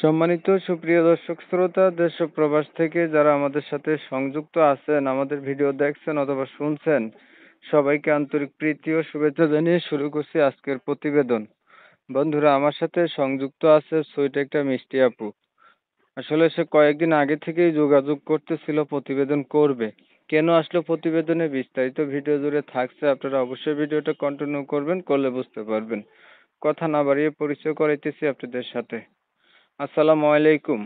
সম্মানিত সুপ্রিয় দর্শক শ্রোতা, দেশ ও প্রবাস থেকে যারা আমাদের সাথে সংযুক্ত আছেন, আমাদের ভিডিও দেখছেন অথবা শুনছেন, সবাইকে আন্তরিক প্রীতি ও শুভেচ্ছা জানিয়ে শুরু করছি আজকের প্রতিবেদন। বন্ধুরা, আমার সাথে সংযুক্ত আছে সুইট একটা মিষ্টি আপু। আসলে সে কয়েকদিন আগে থেকেই যোগাযোগ করতেছিল প্রতিবেদন করবে। কেন আসলো প্রতিবেদনে বিস্তারিত ভিডিও জুড়ে থাকছে, আপনারা অবশ্যই ভিডিওটা কন্টিনিউ করবেন, করলে বুঝতে পারবেন। কথা না বাড়িয়ে পরিচয় করাইতেছি আপনাদের সাথে। আসসালামু আলাইকুম।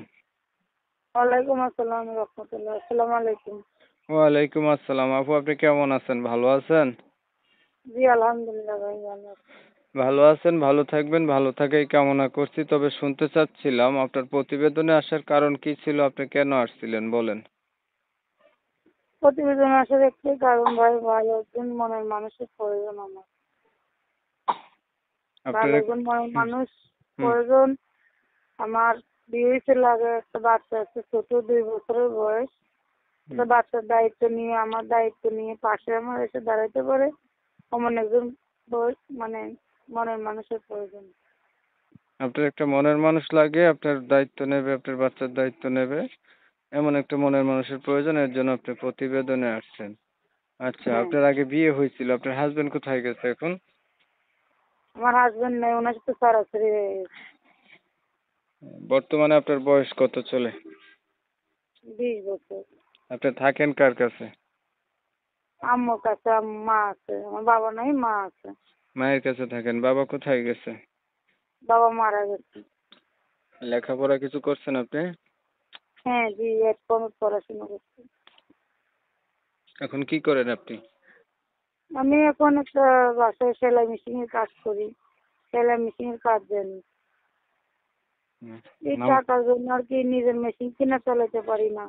ওয়ালাইকুম আসসালাম রহমতুল্লাহ। আসসালামু আলাইকুম। ওয়ালাইকুম আসসালাম। আপু, আপনি কেমন আছেন? ভালো আছেন? জি আলহামদুলিল্লাহ ভাই ভালো আছি। ভালো আছেন, ভালো থাকবেন, ভালো থাকাই কামনা করছি। তবে শুনতে চাচ্ছিলাম আপনার প্রতিবেদনে আসার কারণ কি ছিল? আপনি কেন আসছিলেন বলেন। প্রতিবেদন আসার একটাই কারণ ভাই, ভালো একজন মনের মানুষের প্রয়োজন আমার। আপনার ভালো একজন মনের হুম, মানুষ হুম, প্রয়োজন আমার। বিয়ে হয়েছে, লাগে একটা বাচ্চা আছে, ছোট 2 বছরের বয়স। হুম। একটা বাচ্চার দায়িত্ব নিয়ে, আমার দায়িত্ব নিয়ে পাশে আমার এসে দাঁড়াইতে পারে এমন একজন মানে মনের মানুষের প্রয়োজন। আপনার একটা মনের মানুষ লাগে, আপনার দায়িত্ব নেবে, আপনার বাচ্চার দায়িত্ব নেবে, এমন একটা মনের মানুষের প্রয়োজন। এর জন্য আপনি প্রতিবেদনে আসছেন। আচ্ছা, হ্যাঁ, আপনার আগে বিয়ে হয়েছিল, আপনার হাজবেন্ড কোথায় গেছে এখন? আমার হাজবেন্ড নেই, ওনার সাথে সরাসরি হয়ে গেছে। বর্তমানে আপনার বয়স কত চলে? 20 বছর। আপনি থাকেন কার কাছে? আম্মুর কাছে, মা আছে, আমার বাবা নাই, মা আছে। মায়ের কাছে থাকেন। বাবা কোথায় গেছে? বাবা মারা গেছে। লেখাপড়া কিছু করছেন আপনি? হ্যাঁ জি, এরপর পড়াশোনা করছি। এখন কি করেন আপনি? আমি এখন একটা বাসায় সেলাই মেশিনের কাজ করি। সেলাই মেশিনের কাজ জানি। হুম। এই নাম টাকার জন্য আর কি নিজের মেশিন কিনে চালাতে পারি না।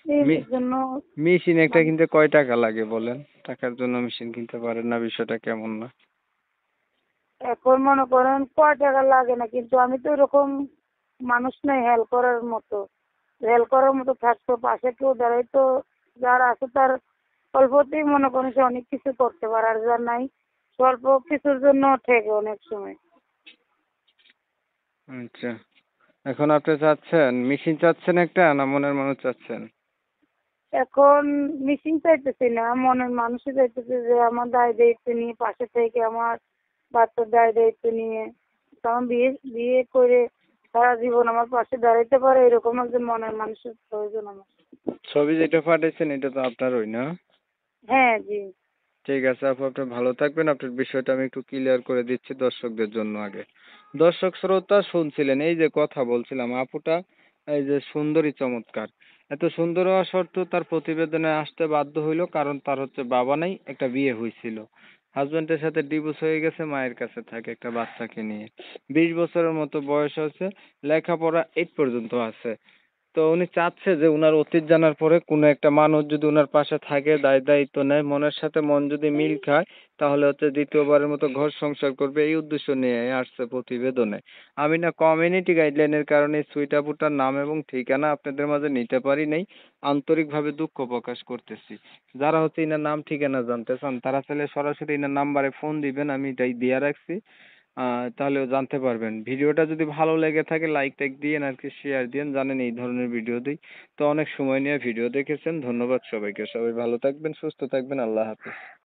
এই মি- জন্য মেশিন একটা মানে কিনতে কয় টাকা লাগে বলেন? টাকার জন্য মেশিন কিনতে পারেন না, বিষয়টা কেমন না? এখন মনে করেন কয় টাকা লাগে না, কিন্তু আমি তো এরকম মানুষ নাই হেল্প করার মতো। হেল্প করার মতো থাকতো, পাশে কেউ দাঁড়াই তো, যার আছে তার অল্পতেই মনে করেন সে অনেক কিছু করতে পারে, আর যার নাই স্বল্প কিছুর জন্য ঠেকে অনেক সময়। আচ্ছা, এখন আপনি চাচ্ছেন মেশিন চাচ্ছেন একটা, না মনের মানুষ চাচ্ছেন? এখন মিসিং চাইতেছি না, মনের মানুষই চাইতেছে যে আমার দায় দায়িত্ব নিয়ে পাশে থেকে আমার বাচ্চার দায় দায়িত্ব নিয়ে তখন বিয়ে বিয়ে করে সারা জীবন আমার পাশে দাঁড়াইতে পারে এরকম একজন মনের মানুষের প্রয়োজন আমার। ছবি যেটা পাঠাইছেন এটা তো আপনারই না? হ্যাঁ জি। ঠিক আছে আপু, আপনি ভালো থাকবেন। আপনার বিষয়টা আমি একটু ক্লিয়ার করে দিচ্ছি দর্শকদের জন্য আগে। দর্শক শ্রোতা শুনছিলেন, এই যে কথা বলছিলাম আপুটা, এই যে সুন্দরী চমৎকার, এত সুন্দর হওয়া সত্ত্বেও তার প্রতিবেদনে আসতে বাধ্য হইলো, কারণ তার হচ্ছে বাবা নাই, একটা বিয়ে হয়েছিল, হাজবেন্ডের সাথে ডিভোর্স হয়ে গেছে, মায়ের কাছে থাকে একটা বাচ্চাকে নিয়ে। 20 বছরের মতো বয়স হয়েছে, লেখাপড়া 8 পর্যন্ত আছে। তো উনি চাচ্ছে যে উনার অতীত জানার পরে কোনো একটা মানুষ যদি উনার পাশে থাকে, দায় দায়িত্ব নেয়, মনের সাথে মন যদি মিল খায়, তাহলে হচ্ছে দ্বিতীয়বারের মতো ঘর সংসার করবে, এই উদ্দেশ্য নিয়ে আসছে প্রতিবেদনে। আমি না কমিউনিটি গাইডলাইনের কারণে সুইট আপুটার নাম এবং ঠিকানা আপনাদের মাঝে নিতে পারি নাই। আন্তরিকভাবে দুঃখ প্রকাশ করতেছি। যারা হচ্ছে ইনার নাম ঠিকানা জানতে চান, তারা চাইলে সরাসরি ইনার নাম্বারে ফোন দিবেন, আমি এটাই দিয়া রাখছি। তাহলেও জানতে পারবেন। ভিডিওটা যদি ভালো লেগে থাকে লাইক টাইক দিয়েন আর কি, শেয়ার দিয়েন, জানেন এই ধরনের ভিডিও দিই। তো অনেক সময় নিয়ে ভিডিও দেখেছেন, ধন্যবাদ সবাইকে। সবাই ভালো থাকবেন, সুস্থ থাকবেন, আল্লাহ হাফেজ।